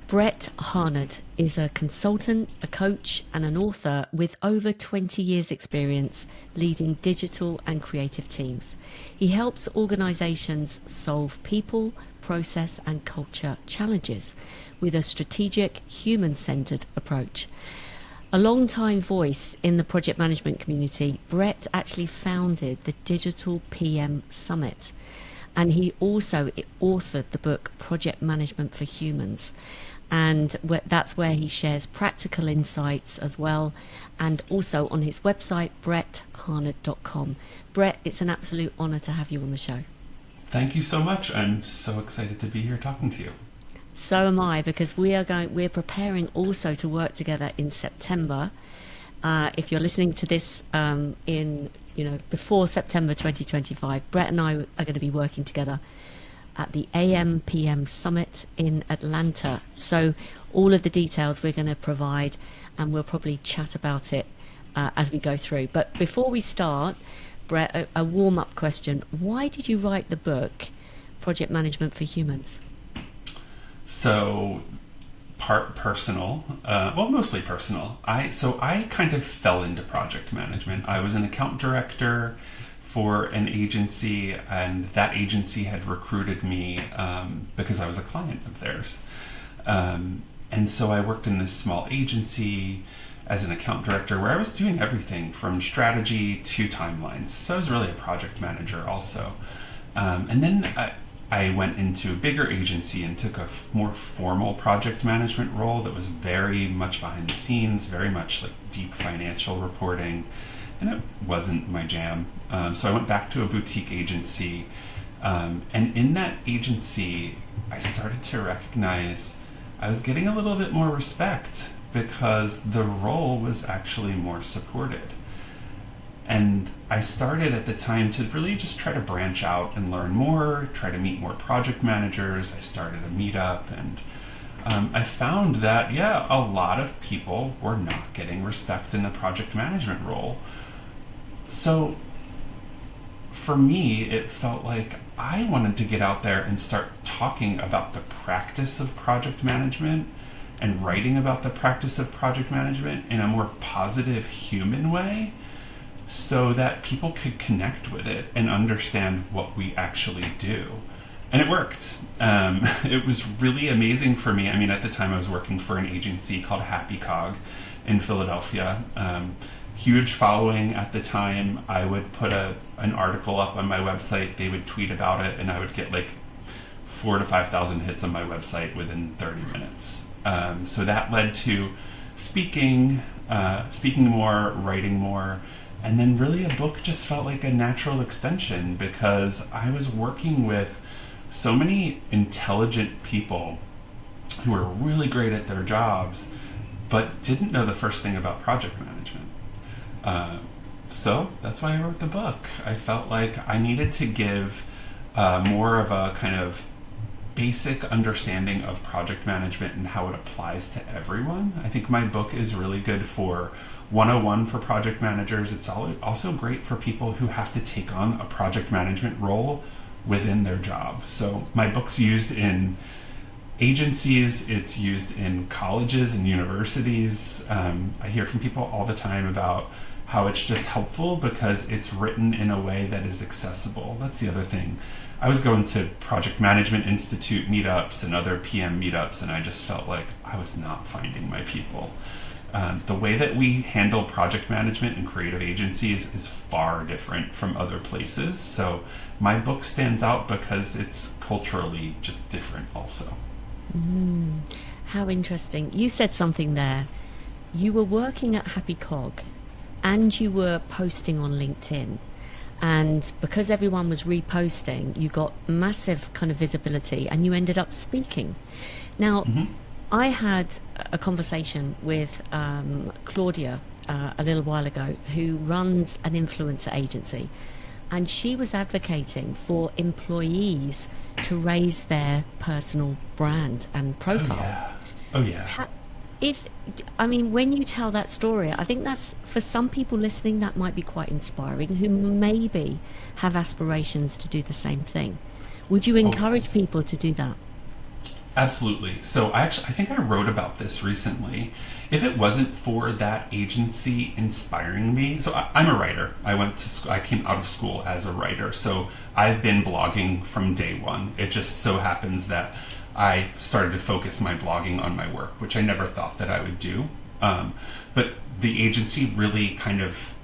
Brett Harned is a consultant, a coach, and an author with over 20 years' experience leading digital and creative teams. He helps organizations solve people, process, and culture challenges with a strategic, human centered approach. A long-time voice in the project management community, Brett actually founded the Digital PM Summit, and he also authored the book Project Management for Humans. And that's where he shares practical insights as well, and also on his website, brettharned.com. Brett, it's an absolute honor to have you on the show. Thank you so much. I'm so excited to be here talking to you. So am I, because we're preparing also to work together in September. If you're listening to this before September 2025, Brett and I are going to be working together at the AM/PM Summit in Atlanta. So all of the details we're going to provide, and we'll probably chat about it as we go through. But before we start, Brett, a warm-up question. Why did you write the book, Project Management for Humans? So, part personal, mostly personal. I kind of fell into project management. I was an account director for an agency, and that agency had recruited me because I was a client of theirs. And so I worked in this small agency as an account director where I was doing everything from strategy to timelines. So I was really a project manager also. And then I went into a bigger agency and took a more formal project management role that was very much behind the scenes, very much like deep financial reporting, and it wasn't my jam. So I went back to a boutique agency, and in that agency, I started to recognize I was getting a little bit more respect because the role was actually more supported. And I started at the time to really just try to branch out and learn more, try to meet more project managers. I started a meetup, and I found that, a lot of people were not getting respect in the project management role. So for me, it felt like I wanted to get out there and start talking about the practice of project management and writing about the practice of project management in a more positive human way so that people could connect with it and understand what we actually do. And it worked. It was really amazing for me. I mean, at the time I was working for an agency called Happy Cog in Philadelphia. Huge following at the time. I would put an article up on my website, they would tweet about it, and I would get like 4,000 to 5,000 hits on my website within 30 minutes. So that led to speaking more, writing more, and then really a book just felt like a natural extension because I was working with so many intelligent people who were really great at their jobs, but didn't know the first thing about project management. So that's why I wrote the book. I felt like I needed to give more of a kind of basic understanding of project management and how it applies to everyone. I think my book is really good for 101 for project managers. It's also great for people who have to take on a project management role within their job. So my book's used in agencies, it's used in colleges and universities. I hear from people all the time about how it's just helpful because it's written in a way that is accessible. That's the other thing. I was going to Project Management Institute meetups and other PM meetups, and I just felt like I was not finding my people. The way that we handle project management in creative agencies is far different from other places. So my book stands out because it's culturally just different also. How interesting. You said something there. You were working at Happy Cog and you were posting on LinkedIn. And because everyone was reposting, you got massive kind of visibility and you ended up speaking. Now, I had a conversation with Claudia a little while ago, who runs an influencer agency, and she was advocating for employees to raise their personal brand and profile. Oh yeah. When you tell that story, I think that's, for some people listening, that might be quite inspiring, who maybe have aspirations to do the same thing. Would you encourage people to do that? Absolutely. So I think I wrote about this recently. If it wasn't for that agency inspiring me, so I'm a writer. I came out of school as a writer, so I've been blogging from day one. It just so happens that I started to focus my blogging on my work, which I never thought that I would do. But the agency really kind of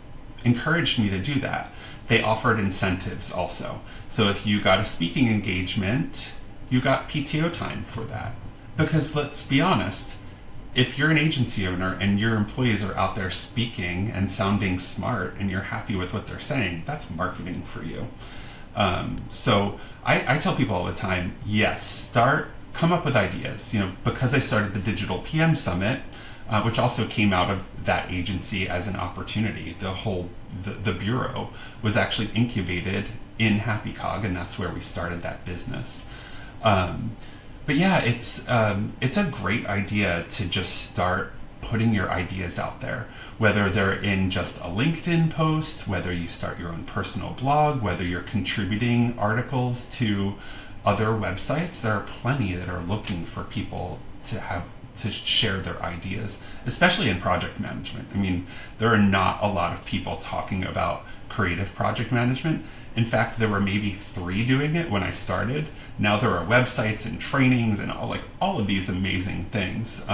encouraged me to do that. They offered incentives also. So if you got a speaking engagement, you got PTO time for that. Because let's be honest, if you're an agency owner and your employees are out there speaking and sounding smart and you're happy with what they're saying, that's marketing for you. So I tell people all the time, yes, come up with ideas. Because I started the Digital PM Summit, which also came out of that agency as an opportunity. The bureau was actually incubated in HappyCog, and that's where we started that business. But yeah, it's a great idea to just start putting your ideas out there, whether they're in just a LinkedIn post, whether you start your own personal blog, whether you're contributing articles to other websites. There are plenty that are looking for people to share their ideas, especially in project management. I mean, there are not a lot of people talking about creative project management. In fact, there were maybe 3 doing it when I started. Now there are websites and trainings and all of these amazing things.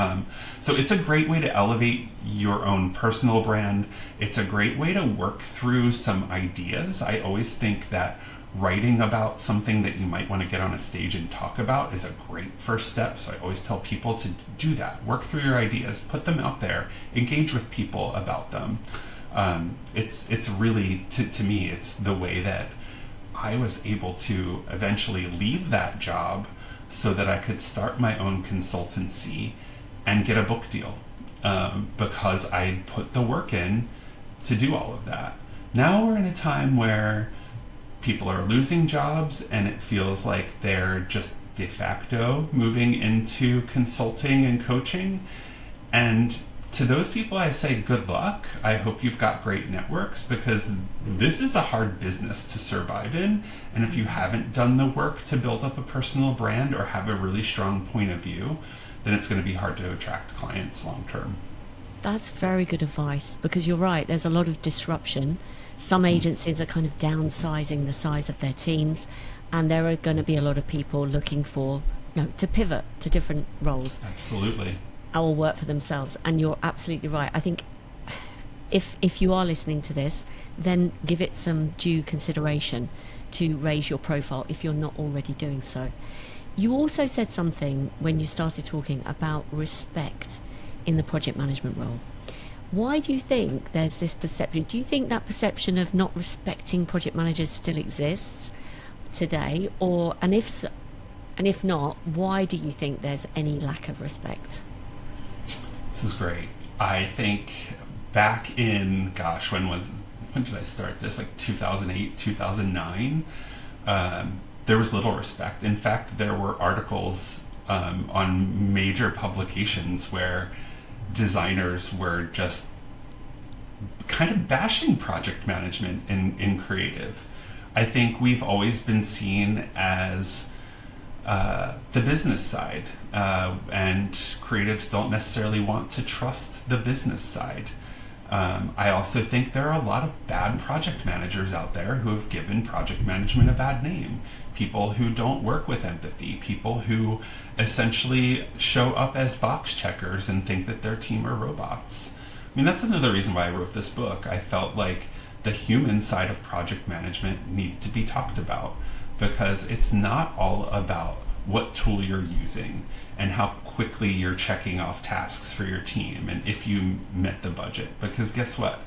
So it's a great way to elevate your own personal brand. It's a great way to work through some ideas. I always think that writing about something that you might want to get on a stage and talk about is a great first step. So I always tell people to do that. Work through your ideas, put them out there, engage with people about them. It's really, to me, it's the way that I was able to eventually leave that job so that I could start my own consultancy and get a book deal, because I put the work in to do all of that. Now we're in a time where people are losing jobs and it feels like they're just de facto moving into consulting and coaching. And to those people, I say good luck. I hope you've got great networks, because this is a hard business to survive in. And if you haven't done the work to build up a personal brand or have a really strong point of view, then it's going to be hard to attract clients long term. That's very good advice, because you're right, there's a lot of disruption. Some agencies are kind of downsizing the size of their teams, and there are going to be a lot of people looking for, to pivot to different roles. Absolutely. Or work for themselves. And you're absolutely right. I think if you are listening to this, then give it some due consideration to raise your profile if you're not already doing so. You also said something when you started talking about respect in the project management role. Why do you think there's this perception? Do you think that perception of not respecting project managers still exists today? And if not, why do you think there's any lack of respect? This is great. I think back in, when did I start this? 2008, 2009. There was little respect. In fact, there were articles on major publications where designers were just kind of bashing project management in creative. I think we've always been seen as the business side, and creatives don't necessarily want to trust the business side. I also think there are a lot of bad project managers out there who have given project management a bad name. People who don't work with empathy, people who essentially show up as box checkers and think that their team are robots. I mean, that's another reason why I wrote this book. I felt like the human side of project management needed to be talked about, because it's not all about what tool you're using and how quickly you're checking off tasks for your team and if you met the budget. Because guess what?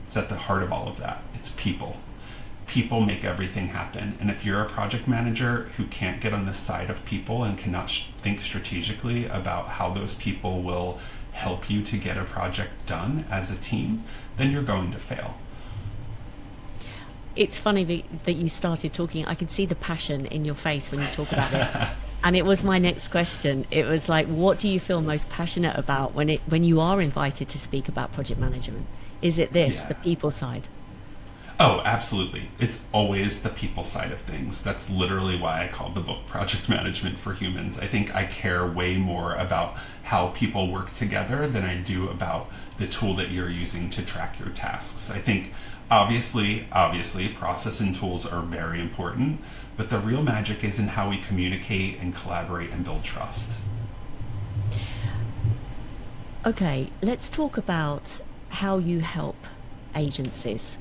It's at the heart of all of that. It's people. People make everything happen. And if you're a project manager who can't get on the side of people and cannot think strategically about how those people will help you to get a project done as a team, then you're going to fail. It's funny that you started talking. I can see the passion in your face when you talk about it. And it was my next question. It was like, what do you feel most passionate about when you are invited to speak about project management? Is it this, the people side? Oh, absolutely. It's always the people side of things. That's literally why I called the book Project Management for Humans. I think I care way more about how people work together than I do about the tool that you're using to track your tasks. I think obviously, process and tools are very important, but the real magic is in how we communicate and collaborate and build trust. Okay, let's talk about how you help agencies,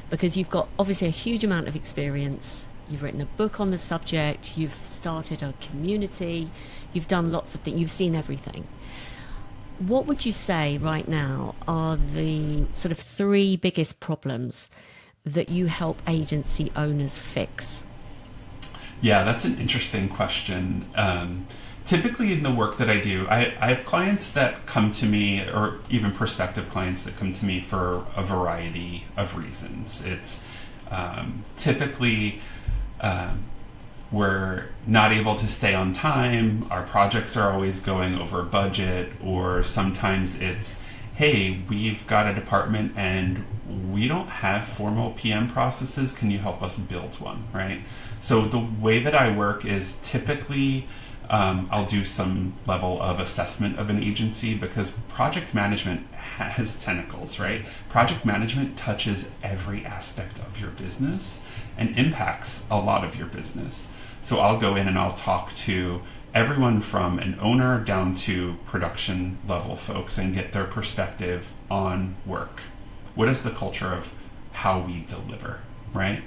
because you've got obviously a huge amount of experience. You've written a book on the subject, you've started a community, you've done lots of things, you've seen everything. What would you say right now are the sort of three biggest problems that you help agency owners fix? Yeah, that's an interesting question. Typically, in the work that I do, I have clients that come to me, or even prospective clients that come to me for a variety of reasons. It's typically we're not able to stay on time, our projects are always going over budget, or sometimes it's, hey, we've got a department and we don't have formal PM processes, can you help us build one, right? So the way that I work is typically I'll do some level of assessment of an agency, because project management has tentacles, right? Project management touches every aspect of your business and impacts a lot of your business. So I'll go in and I'll talk to everyone from an owner down to production level folks and get their perspective on work. What is the culture of how we deliver, right?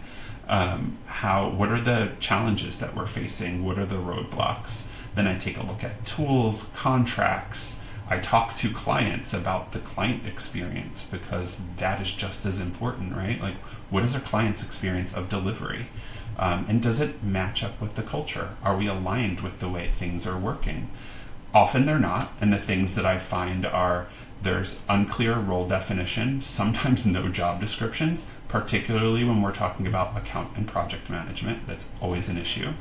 What are the challenges that we're facing? What are the roadblocks? Then I take a look at tools, contracts. I talk to clients about the client experience, because that is just as important, right? Like, what is our client's experience of delivery? And does it match up with the culture? Are we aligned with the way things are working? Often they're not, and the things that I find are there's unclear role definition, sometimes no job descriptions, particularly when we're talking about account and project management. That's always an issue.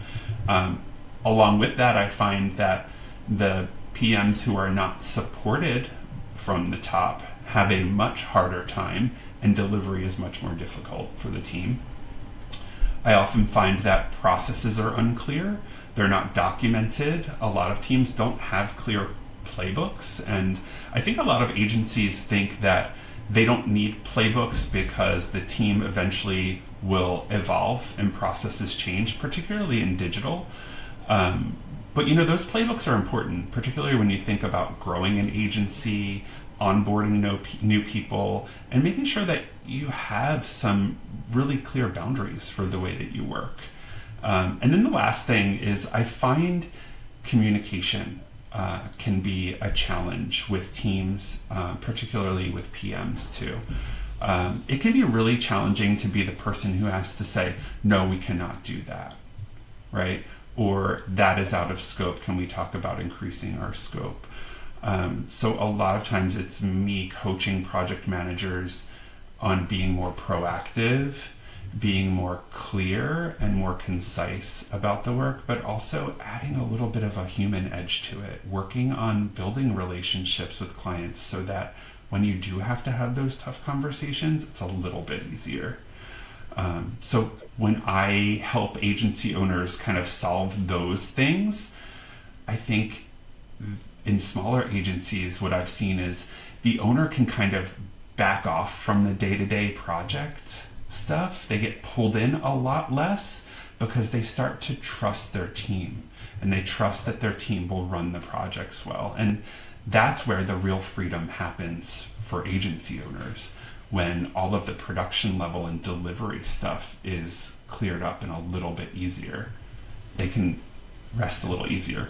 Along with that, I find that the PMs who are not supported from the top have a much harder time, and delivery is much more difficult for the team. I often find that processes are unclear. They're not documented. A lot of teams don't have clear playbooks, and I think a lot of agencies think that they don't need playbooks because the team eventually will evolve and processes change, particularly in digital. But those playbooks are important, particularly when you think about growing an agency, onboarding new people, and making sure that you have some really clear boundaries for the way that you work. And then the last thing is, I find communication can be a challenge with teams, particularly with PMs too. It can be really challenging to be the person who has to say, no, we cannot do that, right? Or that is out of scope. Can we talk about increasing our scope? So a lot of times it's me coaching project managers on being more proactive, being more clear and more concise about the work, but also adding a little bit of a human edge to it, working on building relationships with clients so that when you do have to have those tough conversations, it's a little bit easier. So when I help agency owners kind of solve those things, I think in smaller agencies, what I've seen is the owner can kind of back off from the day-to-day project stuff. They get pulled in a lot less because they start to trust their team, and they trust that their team will run the projects well. And that's where the real freedom happens for agency owners, when all of the production level and delivery stuff is cleared up and a little bit easier. They can rest a little easier.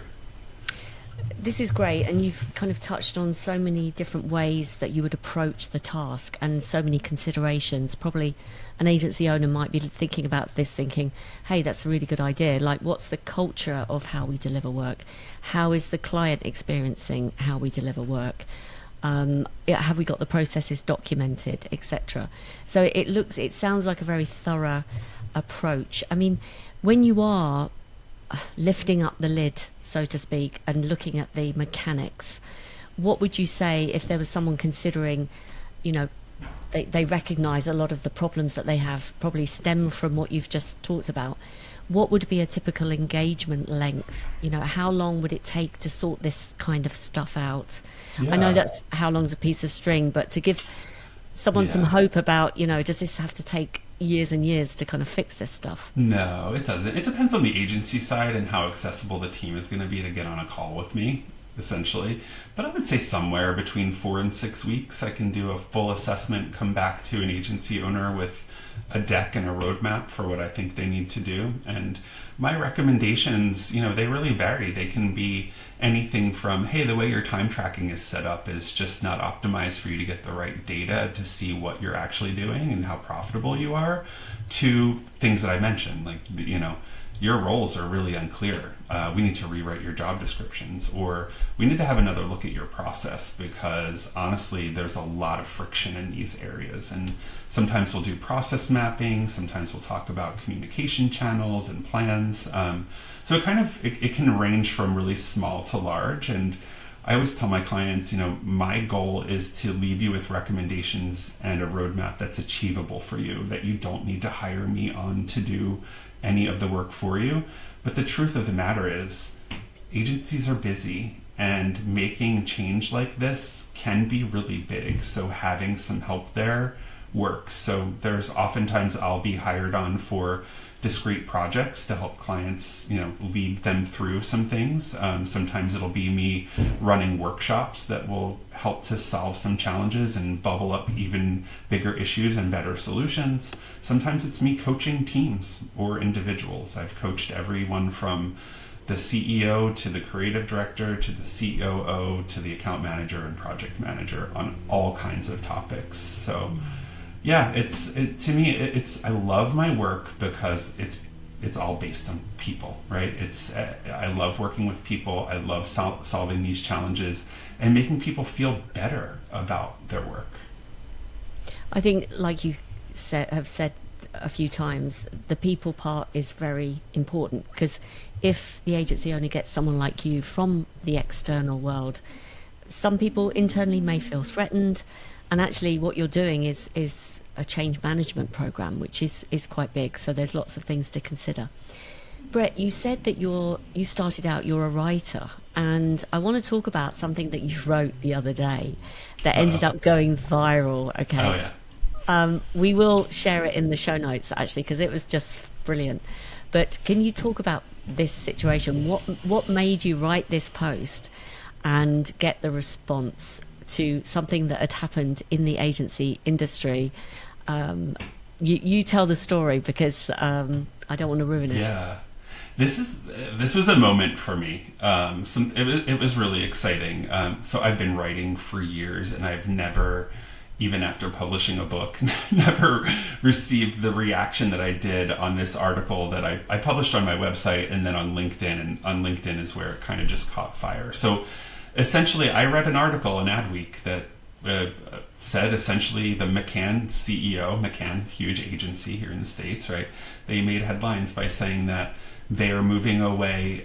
This is great, and you've kind of touched on so many different ways that you would approach the task and so many considerations. Probably an agency owner might be thinking about this, thinking, hey, that's a really good idea. Like, what's the culture of how we deliver work? How is the client experiencing how we deliver work? Have we got the processes documented, etc.? So it sounds like a very thorough approach. I mean, when you are lifting up the lid, so to speak, and looking at the mechanics, what would you say if there was someone considering, they recognize a lot of the problems that they have probably stem from what you've just talked about. What would be a typical engagement length? How long would it take to sort this kind of stuff out? I know Yeah. that's how long's a piece of string, but to give someone some Yeah. hope about, does this have to take years and years to kind of fix this stuff? No, it doesn't. It depends on the agency side and how accessible the team is going to be to get on a call with me, essentially. But I would say somewhere between 4 and 6 weeks, I can do a full assessment, come back to an agency owner with a deck and a roadmap for what I think they need to do. And my recommendations, they really vary. They can be anything from, hey, the way your time tracking is set up is just not optimized for you to get the right data to see what you're actually doing and how profitable you are, to things that I mentioned, like, your roles are really unclear. We need to rewrite your job descriptions, or we need to have another look at your process, because honestly, there's a lot of friction in these areas. And sometimes we'll do process mapping, sometimes we'll talk about communication channels and plans. So it can range from really small to large. And I always tell my clients, my goal is to leave you with recommendations and a roadmap that's achievable for you, that you don't need to hire me on to do any of the work for you. But the truth of the matter is, agencies are busy, and making change like this can be really big. So having some help there works. So there's oftentimes I'll be hired on for discrete projects to help clients, lead them through some things. Sometimes it'll be me running workshops that will help to solve some challenges and bubble up even bigger issues and better solutions. Sometimes it's me coaching teams or individuals. I've coached everyone from the CEO to the creative director to the COO to the account manager and project manager on all kinds of topics. So yeah, to me, I love my work because it's all based on people, right? I love working with people. I love solving these challenges and making people feel better about their work. I think, like you have said a few times, the people part is very important, because if the agency only gets someone like you from the external world, some people internally may feel threatened. And actually what you're doing is a change management program, which is quite big. So there's lots of things to consider. Brett, you said that you're a writer, and I want to talk about something that you wrote the other day that ended up going viral. Okay. Oh yeah. We will share it in the show notes, actually, because it was just brilliant. But can you talk about this situation? What made you write this post and get the response to something that had happened in the agency industry? You tell the story, because I don't want to ruin it. Yeah, this was a moment for me. It was really exciting. So I've been writing for years, and I've never, even after publishing a book, never received the reaction that I did on this article that I published on my website and then on LinkedIn. And on LinkedIn is where it kind of just caught fire. So essentially, I read an article in Adweek that said essentially the McCann CEO, McCann, huge agency here in the States, right? They made headlines by saying that they are moving away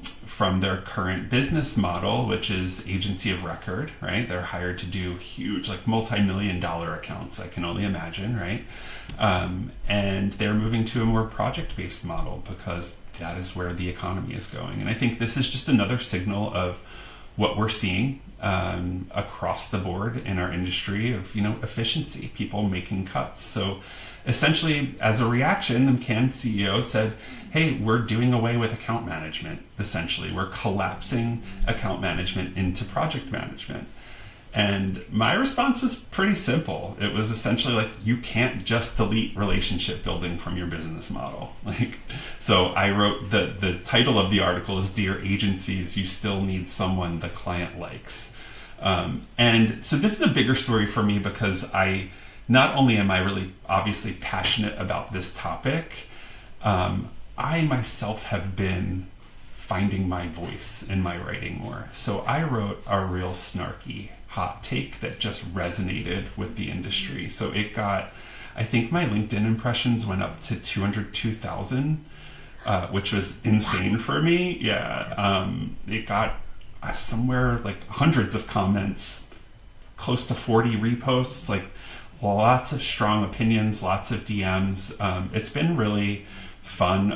from their current business model, which is agency of record, right? They're hired to do huge, like multi-million-dollar accounts, I can only imagine, right? And they're moving to a more project-based model because that is where the economy is going. And I think this is just another signal of what we're seeing across the board in our industry of, efficiency, people making cuts. So essentially, as a reaction, the McCann CEO said, hey, we're doing away with account management. Essentially, we're collapsing account management into project management. And my response was pretty simple. It was essentially like, you can't just delete relationship building from your business model. So I wrote, the title of the article is Dear Agencies, You Still Need Someone the Client Likes. And so this is a bigger story for me, because not only am I really obviously passionate about this topic, I myself have been finding my voice in my writing more. So I wrote a real snarky hot take that just resonated with the industry. So it got, I think my LinkedIn impressions went up to 202,000, which was insane for me. Yeah. It got somewhere like hundreds of comments close to 40 reposts, like lots of strong opinions, lots of DMs. It's been really fun.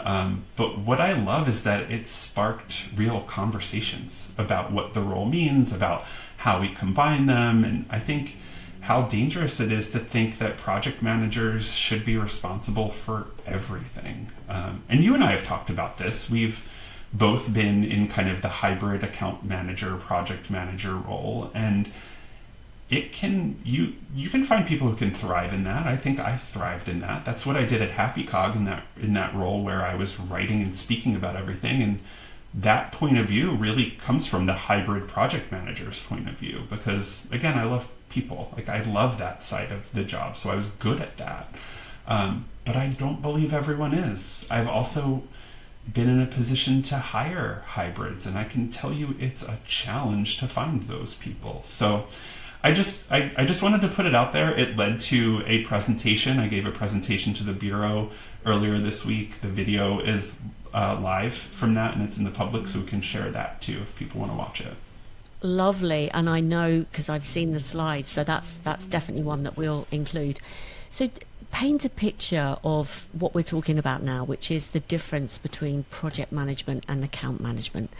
But what I love is that it sparked real conversations about what the role means, about how we combine them. And I think how dangerous it is to think that project managers should be responsible for everything. And you and I have talked about this. We've both been in kind of the hybrid account manager, project manager role, and it can you can find people who can thrive in that. I think I thrived in that. That's what I did at Happy Cog in that role where I was writing and speaking about everything, and that point of view really comes from the hybrid project manager's point of view, because again, I love people. Like, I love that side of the job, so I was good at that. But I don't believe everyone is. I've also been in a position to hire hybrids, and I can tell you it's a challenge to find those people. So I just wanted to put it out there. It led to a presentation. I gave a presentation to the Bureau earlier this week. The video is live from that, and it's in the public, so we can share that too if people want to watch it. Lovely. And I know, because I've seen the slides, so that's definitely one that we'll include. So paint a picture of what we're talking about now, which is the difference between project management and account management,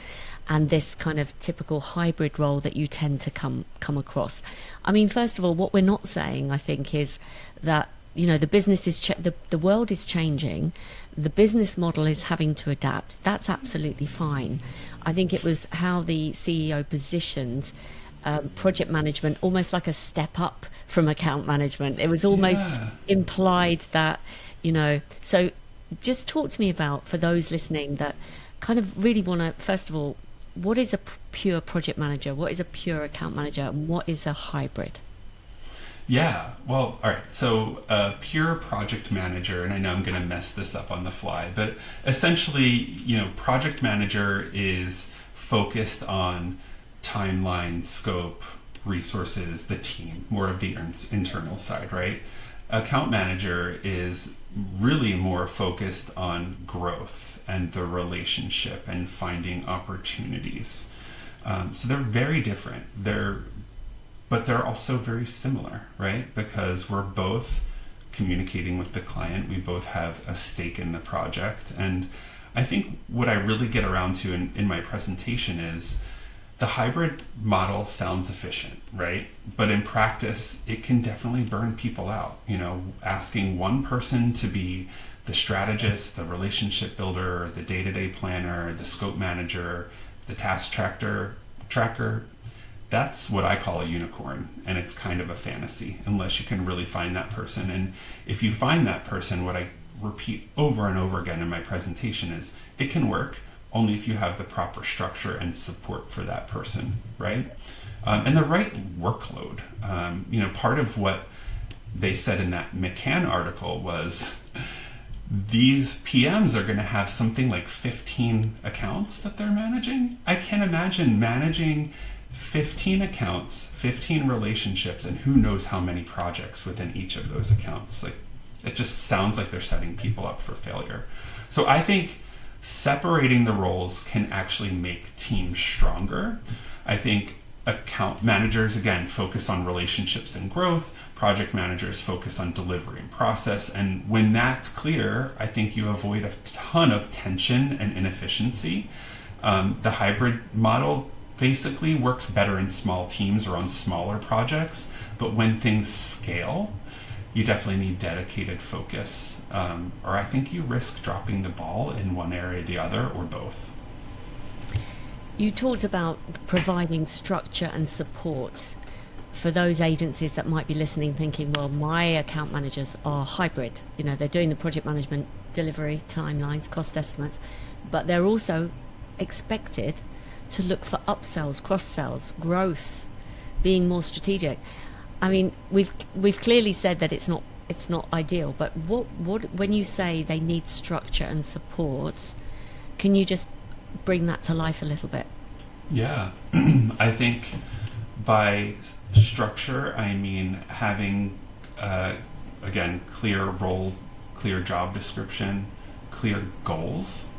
and this kind of typical hybrid role that you tend to come across. I mean, first of all, what we're not saying, I think, is that, you know, the business is the world is changing, the business model is having to adapt. That's absolutely fine. I think it was how the CEO positioned project management almost like a step up from account management. It was almost implied that, you know, so just talk to me about, for those listening that kind of really want to, first of all, what is a pure project manager? What is a pure account manager? And what is a hybrid? Yeah, well, all right. So a pure project manager, and I know I'm going to mess this up on the fly, but essentially, you know, project manager is focused on timeline, scope, resources, the team, more of the internal side, right? Account manager is really more focused on growth and the relationship and finding opportunities. So they're very different. But they're also very similar, right? Because we're both communicating with the client. We both have a stake in the project. And I think what I really get around to in my presentation is the hybrid model sounds efficient, right? But in practice, it can definitely burn people out. You know, asking one person to be the strategist, the relationship builder, the day-to-day planner, the scope manager, the task tracker, that's what I call a unicorn, and it's kind of a fantasy unless you can really find that person. And if you find that person, what I repeat over and over again in my presentation is it can work only if you have the proper structure and support for that person, right? And the right workload. You know, part of what they said in that McCann article was these PMs are going to have something like 15 accounts that they're managing. I can't imagine managing 15 accounts, 15 relationships, and who knows how many projects within each of those accounts. Like, it just sounds like they're setting people up for failure. So I think separating the roles can actually make teams stronger. I think account managers, again, focus on relationships and growth. Project managers focus on delivery and process. And when that's clear, I think you avoid a ton of tension and inefficiency. The hybrid model basically works better in small teams or on smaller projects, but when things scale, you definitely need dedicated focus, or I think you risk dropping the ball in one area or the other, or both. You talked about providing structure and support for those agencies that might be listening thinking, well, my account managers are hybrid. You know, they're doing the project management, delivery, timelines, cost estimates, but they're also expected to look for upsells, cross-sells, growth, being more strategic. I mean, we've clearly said that it's not ideal, but what when you say they need structure and support, can you just bring that to life a little bit? Yeah, I think by structure, I mean having, again, clear role, clear job description, clear goals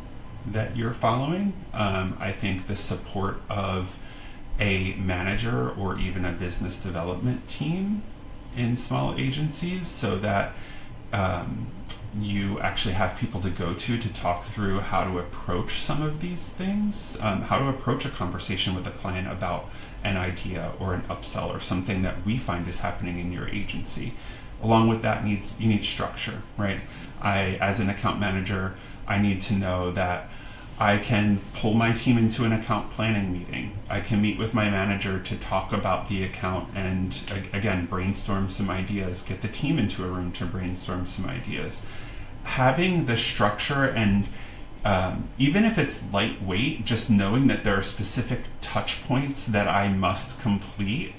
that you're following. I think the support of a manager or even a business development team in small agencies, so that you actually have people to go to talk through how to approach some of these things, how to approach a conversation with a client about an idea or an upsell or something that we find is happening in your agency. Along with that, you need structure, right? As an account manager, I need to know that I can pull my team into an account planning meeting. I can meet with my manager to talk about the account and, again, brainstorm some ideas, get the team into a room to brainstorm some ideas. Having the structure and even if it's lightweight, just knowing that there are specific touch points that I must complete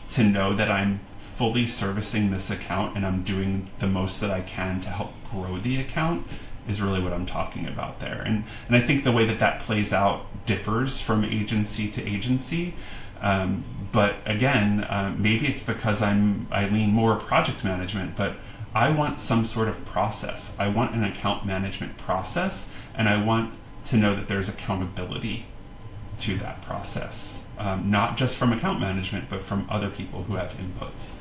to know that I'm fully servicing this account and I'm doing the most that I can to help grow the account is really what I'm talking about there. And I think the way that plays out differs from agency to agency. But again, maybe it's because I lean more project management, but I want some sort of process. I want an account management process, and I want to know that there's accountability to that process, not just from account management, but from other people who have inputs.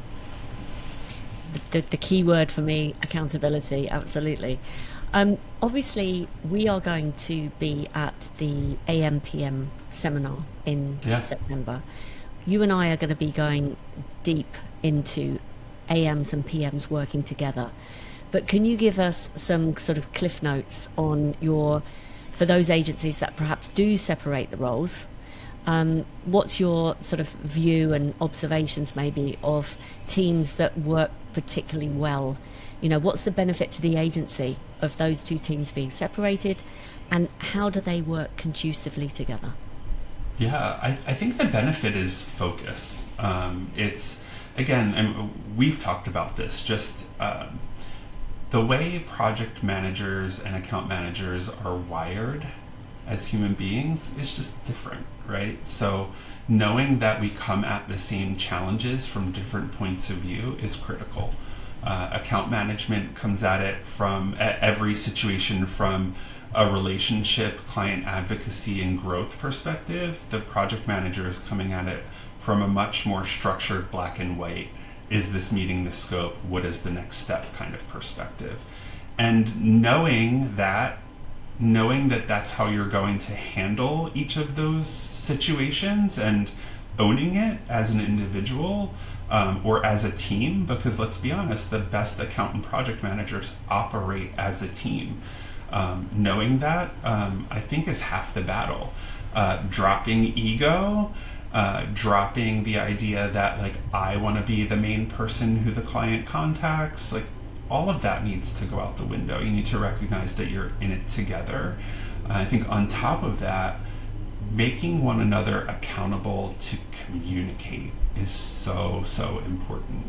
The key word for me, accountability, absolutely. Obviously, we are going to be at the AMPM seminar in September. You and I are going to be going deep into AMs and PMs working together. But can you give us some sort of cliff notes on for those agencies that perhaps do separate the roles, what's your sort of view and observations maybe of teams that work particularly well? What's the benefit to the agency of those two teams being separated, and how do they work conducively together? Yeah, I think the benefit is focus. It's, again, and we've talked about this, just the way project managers and account managers are wired as human beings is just different, right? So knowing that we come at the same challenges from different points of view is critical. Account management comes at it from every situation from a relationship, client advocacy, and growth perspective. The project manager is coming at it from a much more structured black and white, is this meeting the scope, what is the next step kind of perspective. And knowing that that's how you're going to handle each of those situations and owning it as an individual, or as a team, because let's be honest, the best account and project managers operate as a team. Knowing that, I think, is half the battle. Dropping ego, dropping the idea that, like, I want to be the main person who the client contacts, like, all of that needs to go out the window. You need to recognize that you're in it together. I think on top of that, making one another accountable to communicate is so important.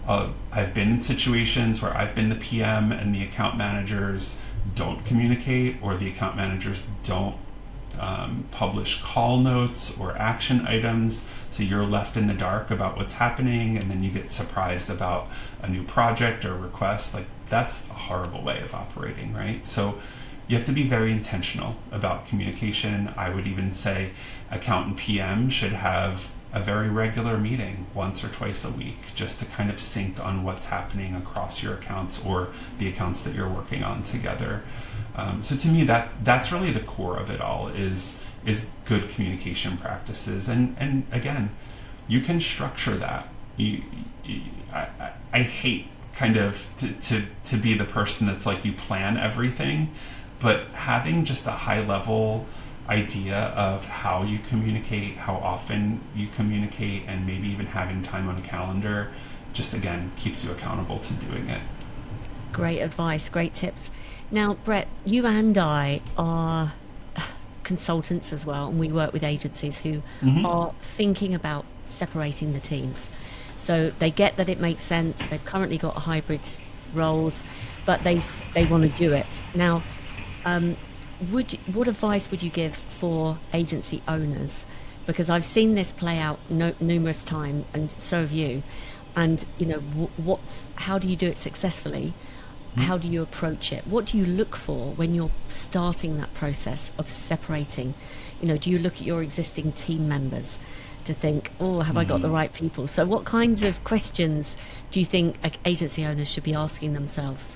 I've been in situations where I've been the PM and the account managers don't communicate, or the account managers don't publish call notes or action items, so you're left in the dark about what's happening, and then you get surprised about a new project or request. Like, that's a horrible way of operating, right? So you have to be very intentional about communication. I would even say account and PM should have a very regular meeting once or twice a week, just to kind of sync on what's happening across your accounts or the accounts that you're working on together. So to me, that's really the core of it all, is good communication practices. And again, you can structure that. I hate kind of to be the person that's like, you plan everything, but having just a high level idea of how you communicate, how often you communicate, and maybe even having time on a calendar, just, again, keeps you accountable to doing it. Great advice, great tips. Now, Brett, you and I are consultants as well, and we work with agencies who are thinking about separating the teams. So they get that it makes sense. They've currently got hybrid roles, but they want to do it. Now, what advice would you give for agency owners? Because I've seen this play out numerous times, and so have you. And how do you do it successfully? How do you approach it? What do you look for when you're starting that process of separating, Do you look at your existing team members to think, oh, have I got the right people? So what kinds of questions do you think agency owners should be asking themselves?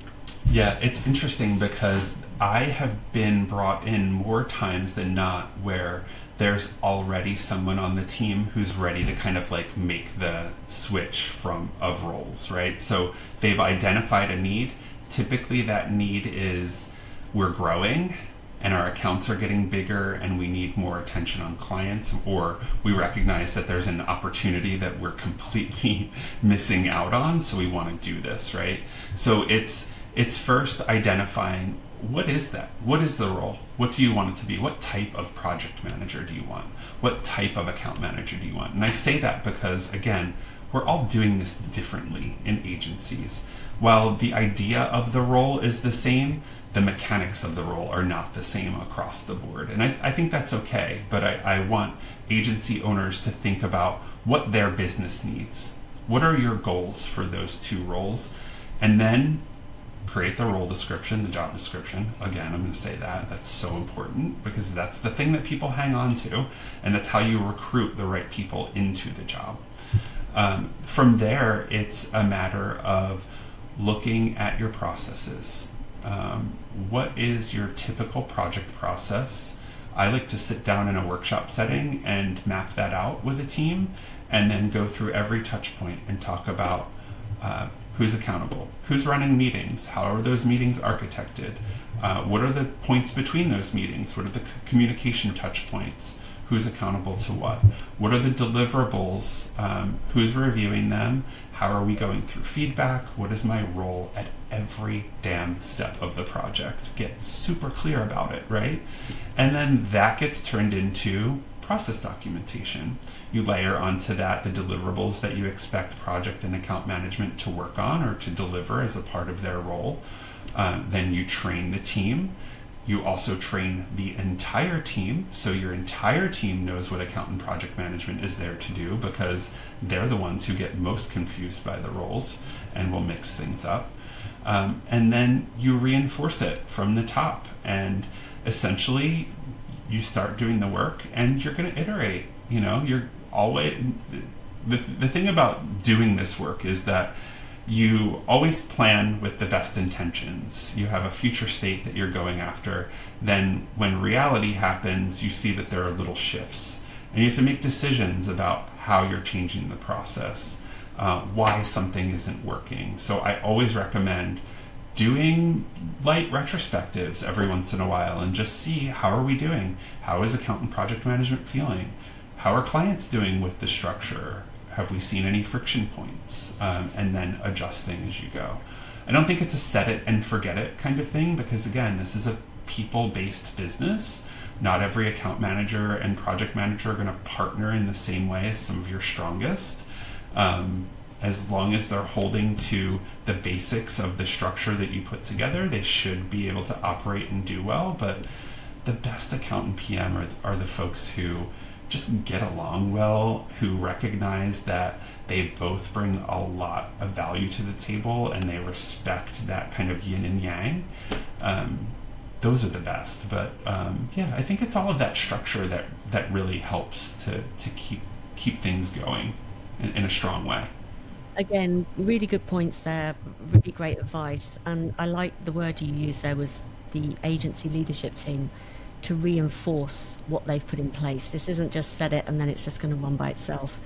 Yeah, it's interesting because I have been brought in more times than not where there's already someone on the team who's ready to kind of like make the switch of roles, right? So they've identified a need. Typically that need is we're growing and our accounts are getting bigger and we need more attention on clients, or we recognize that there's an opportunity that we're completely missing out on, so we want to do this, right? So it's first identifying, what is that? What is the role? What do you want it to be? What type of project manager do you want? What type of account manager do you want? And I say that because, again, we're all doing this differently in agencies. While the idea of the role is the same, the mechanics of the role are not the same across the board. And I think that's okay, but I want agency owners to think about what their business needs. What are your goals for those two roles? And then create the role description, the job description. Again, I'm going to say that. That's so important because that's the thing that people hang on to, and that's how you recruit the right people into the job. From there, it's a matter of looking at your processes. What is your typical project process? I like to sit down in a workshop setting and map that out with a team, and then go through every touch point and talk about who's accountable, who's running meetings, how are those meetings architected, what are the points between those meetings, what are the communication touch points, who's accountable to what are the deliverables, who's reviewing them, how are we going through feedback, what is my role at every damn step of the project. Get super clear about it, right? And then that gets turned into process documentation. You layer onto that the deliverables that you expect project and account management to work on or to deliver as a part of their role. Then you train the team. You also train the entire team, so your entire team knows what account and project management is there to do, because they're the ones who get most confused by the roles and will mix things up. And then you reinforce it from the top, and essentially you start doing the work and you're going to iterate. You're always, the thing about doing this work is that you always plan with the best intentions. You have a future state that you're going after. Then when reality happens, you see that there are little shifts. And you have to make decisions about how you're changing the process, why something isn't working. So I always recommend doing light retrospectives every once in a while and just see, how are we doing? How is account and project management feeling? How are clients doing with the structure? Have we seen any friction points? And then adjusting as you go. I don't think it's a set it and forget it kind of thing, because again, this is a people-based business. Not every account manager and project manager are going to partner in the same way as some of your strongest. As long as they're holding to the basics of the structure that you put together, they should be able to operate and do well. But the best account and PM are the folks who just get along well, who recognize that they both bring a lot of value to the table and they respect that kind of yin and yang. Those are the best. But I think it's all of that structure that really helps to keep things going in a strong way. Again, really good points there, really great advice. And I like the word you used there, was the agency leadership team, to reinforce what they've put in place. This isn't just set it and then it's just going to run by itself.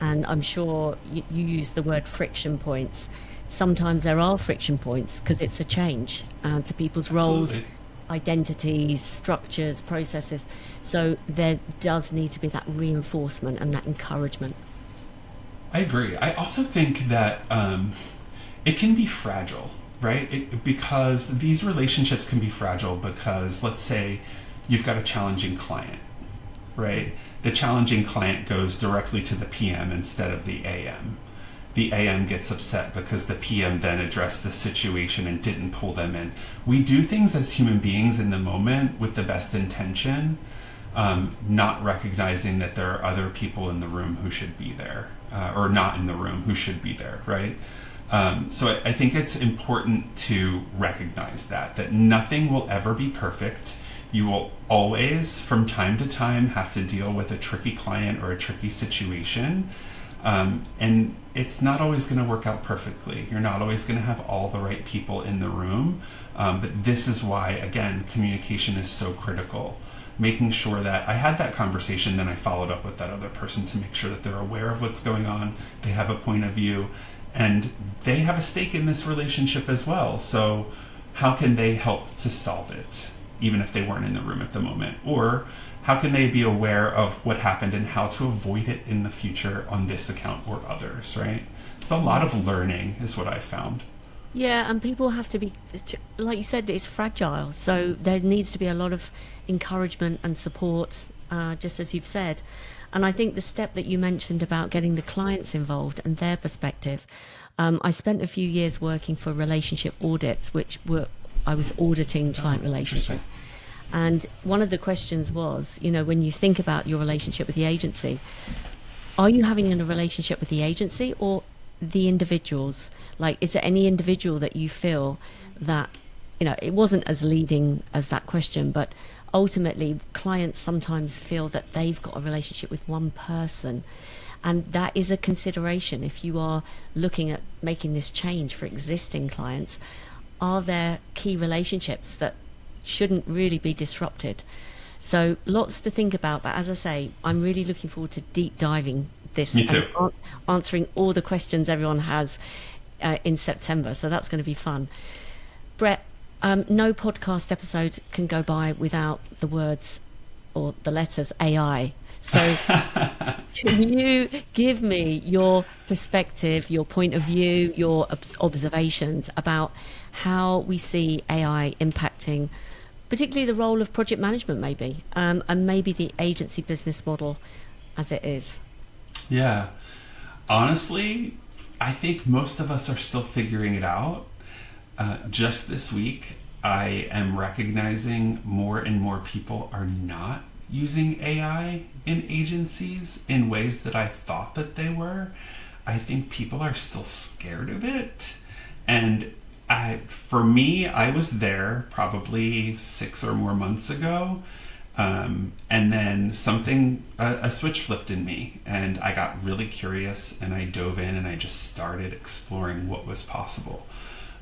And I'm sure you used the word friction points. Sometimes there are friction points because it's a change to people's roles, Absolutely. identities, structures, processes. So there does need to be that reinforcement and that encouragement. I agree. I also think that it can be fragile, right? Because these relationships can be fragile because, let's say, you've got a challenging client, right? The challenging client goes directly to the PM instead of the AM. The AM gets upset because the PM then addressed the situation and didn't pull them in. We do things as human beings in the moment with the best intention, not recognizing that there are other people in the room who should be there, or not in the room who should be there, right? So I think it's important to recognize that nothing will ever be perfect. You will always, from time to time, have to deal with a tricky client or a tricky situation. And it's not always going to work out perfectly. You're not always going to have all the right people in the room. But this is why, again, communication is so critical. Making sure that I had that conversation, then I followed up with that other person to make sure that they're aware of what's going on, they have a point of view, and they have a stake in this relationship as well. So how can they help to solve it, even if they weren't in the room at the moment? Or how can they be aware of what happened and how to avoid it in the future on this account or others, right? It's a lot of learning is what I found. Yeah, and people have to be, like you said, it's fragile. So there needs to be a lot of encouragement and support, just as you've said. And I think the step that you mentioned about getting the clients involved and their perspective, I spent a few years working for relationship audits, which were, I was auditing client relationships. And one of the questions was, when you think about your relationship with the agency, are you having a relationship with the agency or the individuals? Like, is there any individual that you feel that, it wasn't as leading as that question, but ultimately clients sometimes feel that they've got a relationship with one person. And that is a consideration if you are looking at making this change for existing clients. Are there key relationships that shouldn't really be disrupted? So lots to think about, but as I say, I'm really looking forward to deep diving this. Me too. And answering all the questions everyone has in September, so that's going to be fun. Brett, no podcast episode can go by without the words or the letters AI. So can you give me your perspective, your point of view, your observations about how we see AI impacting particularly the role of project management maybe, and maybe the agency business model as it is? Yeah. Honestly, I think most of us are still figuring it out. Just this week, I am recognizing more and more people are not using AI in agencies in ways that I thought that they were. I think people are still scared of it. And for me, I was there probably 6 or more months ago. And then a switch flipped in me, and I got really curious, and I dove in and I just started exploring what was possible.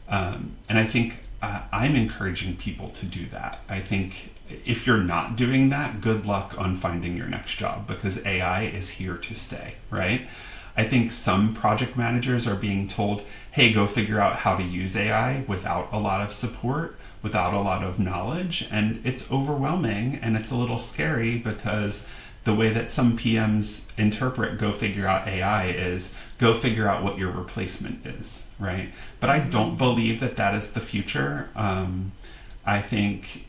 And I think I'm encouraging people to do that. I think if you're not doing that, good luck on finding your next job, because AI is here to stay, right? I think some project managers are being told, hey, go figure out how to use AI without a lot of support, without a lot of knowledge. And it's overwhelming and it's a little scary, because the way that some PMs interpret go figure out AI is go figure out what your replacement is, right? But I don't believe that that is the future. I think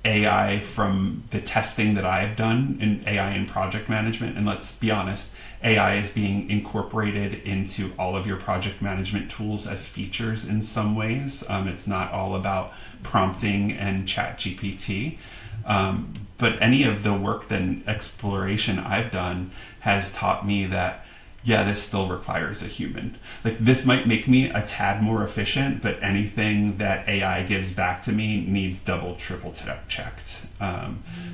AI, from the testing that I've done in AI in project management, and let's be honest, AI is being incorporated into all of your project management tools as features in some ways. It's not all about prompting and chat GPT. But any of the work and exploration I've done has taught me that, yeah, this still requires a human. Like, this might make me a tad more efficient, but anything that AI gives back to me needs double, triple checked.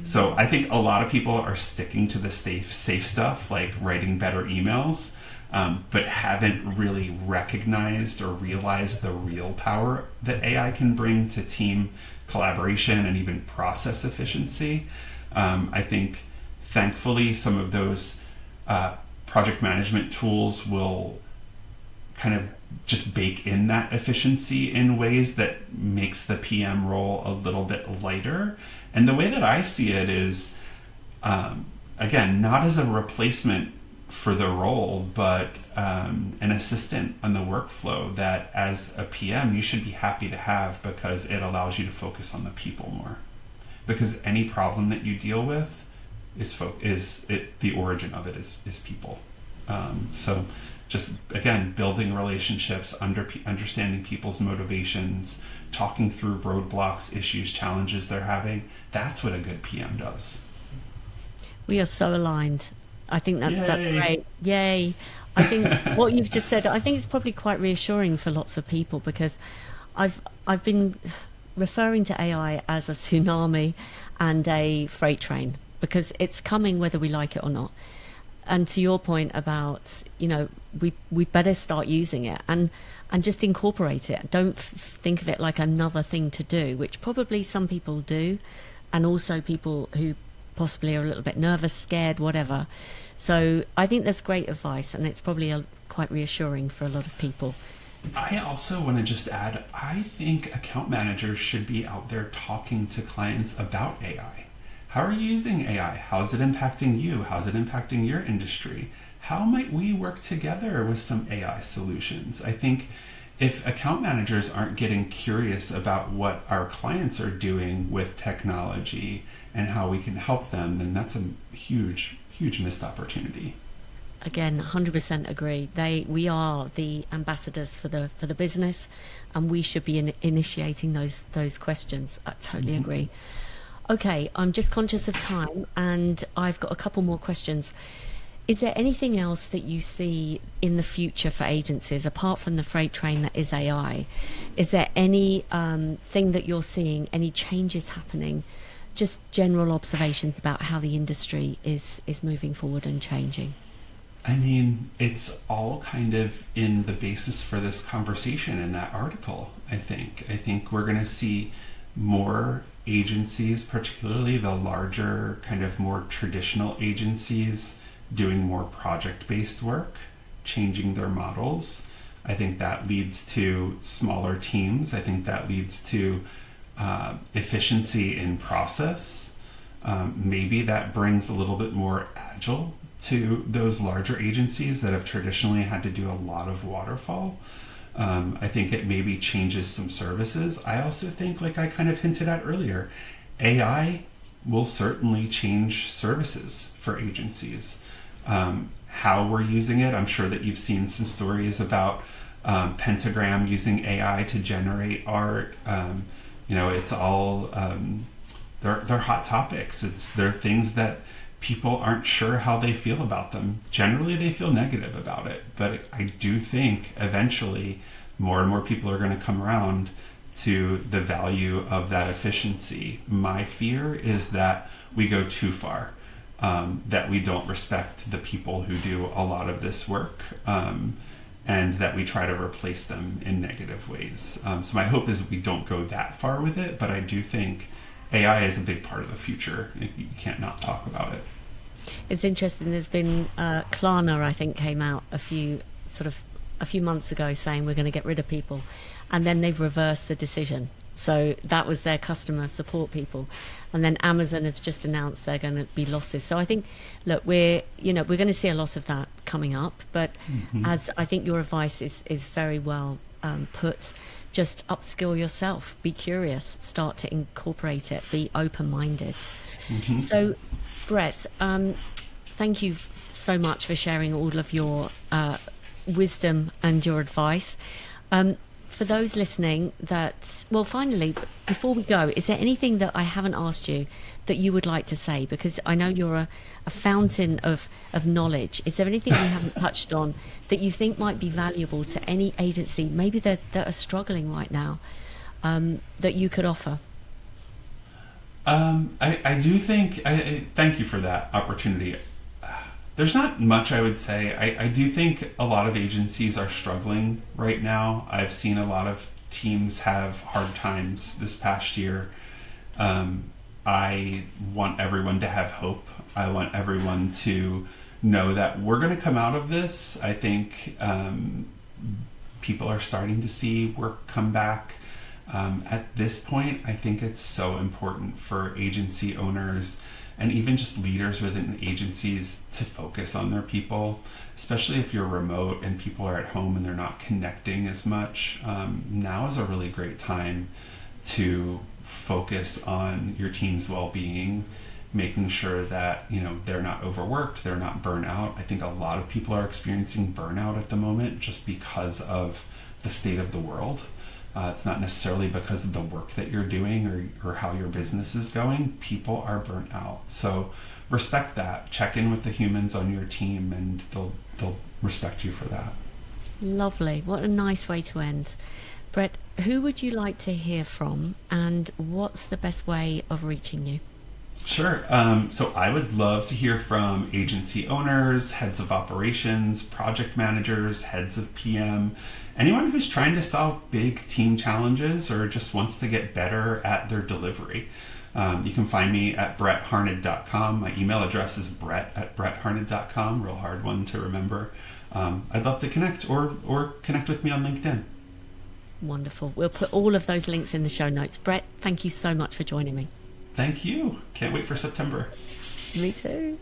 So I think a lot of people are sticking to the safe stuff, like writing better emails, but haven't really recognized or realized the real power that AI can bring to team collaboration and even process efficiency. I think, thankfully, some of those project management tools will kind of just bake in that efficiency in ways that makes the PM role a little bit lighter. And the way that I see it is, again, not as a replacement for the role, but an assistant on the workflow that as a PM you should be happy to have, because it allows you to focus on the people more. Because any problem that you deal with the origin of it is people. So just, again, building relationships, understanding people's motivations, talking through roadblocks, issues, challenges they're having. That's what a good PM does. We are so aligned. I think that's Yay. great. Yay. I think what you've just said, I think it's probably quite reassuring for lots of people, because I've been referring to AI as a tsunami and a freight train, because it's coming whether we like it or not. And to your point about, we better start using it and just incorporate it. Don't think of it like another thing to do, which probably some people do, and also people who possibly are a little bit nervous, scared, whatever. So I think that's great advice, and it's probably quite reassuring for a lot of people. I also want to just add, I think account managers should be out there talking to clients about AI. How are you using AI? How is it impacting you? How is it impacting your industry? How might we work together with some AI solutions? I think if account managers aren't getting curious about what our clients are doing with technology and how we can help them, then that's a huge, huge missed opportunity. Again, 100% agree. We are the ambassadors for the business, and we should be initiating those questions. I totally agree. Okay, I'm just conscious of time, and I've got a couple more questions. Is there anything else that you see in the future for agencies, apart from the freight train that is AI? Is there any thing that you're seeing, any changes happening, just general observations about how the industry is moving forward and changing? I mean, it's all kind of in the basis for this conversation in that article, I think. I think we're going to see more agencies, particularly the larger, kind of more traditional agencies, doing more project-based work, changing their models. I think that leads to smaller teams. I think that leads to efficiency in process. Maybe that brings a little bit more agile to those larger agencies that have traditionally had to do a lot of waterfall. I think it maybe changes some services. I also think, like I kind of hinted at earlier, AI will certainly change services for agencies. How we're using it, I'm sure that you've seen some stories about Pentagram using AI to generate art. It's all, they're hot topics. They're things that people aren't sure how they feel about them. Generally, they feel negative about it. But I do think eventually more and more people are going to come around to the value of that efficiency. My fear is that we go too far, that we don't respect the people who do a lot of this work, and that we try to replace them in negative ways. So my hope is we don't go that far with it, but I do think AI is a big part of the future. You can't not talk about it. It's interesting. There's been Klarna, I think, came out a few months ago saying we're going to get rid of people, and then they've reversed the decision. So that was their customer support people, and then Amazon have just announced they're going to be losses. So I think, look, we're going to see a lot of that coming up. But as I think your advice is very well put. Just upskill yourself, be curious, start to incorporate it, be open-minded. So, Brett, thank you so much for sharing all of your wisdom and your advice. For those listening finally, before we go, is there anything that I haven't asked you that you would like to say? Because I know you're a fountain of knowledge. Is there anything we haven't touched on that you think might be valuable to any agency, maybe that are struggling right now, that you could offer? I do think, thank you for that opportunity. There's not much I would say. I do think a lot of agencies are struggling right now. I've seen a lot of teams have hard times this past year. I want everyone to have hope. I want everyone to know that we're going to come out of this. I think people are starting to see work come back. At this point, I think it's so important for agency owners and even just leaders within agencies to focus on their people, especially if you're remote and people are at home and they're not connecting as much. Now is a really great time to focus on your team's well-being, making sure that they're not overworked, they're not burnt out. I think a lot of people are experiencing burnout at the moment just because of the state of the world. It's not necessarily because of the work that you're doing or how your business is going. People are burnt out. So respect that. Check in with the humans on your team and they'll respect you for that. Lovely. What a nice way to end. Brett, who would you like to hear from, and what's the best way of reaching you? Sure. So I would love to hear from agency owners, heads of operations, project managers, heads of PM, anyone who's trying to solve big team challenges or just wants to get better at their delivery. You can find me at brettharned.com. My email address is brett@brettharned.com. Real hard one to remember. I'd love to connect or connect with me on LinkedIn. Wonderful. We'll put all of those links in the show notes. Brett, thank you so much for joining me. Thank you. Can't wait for September. Me too.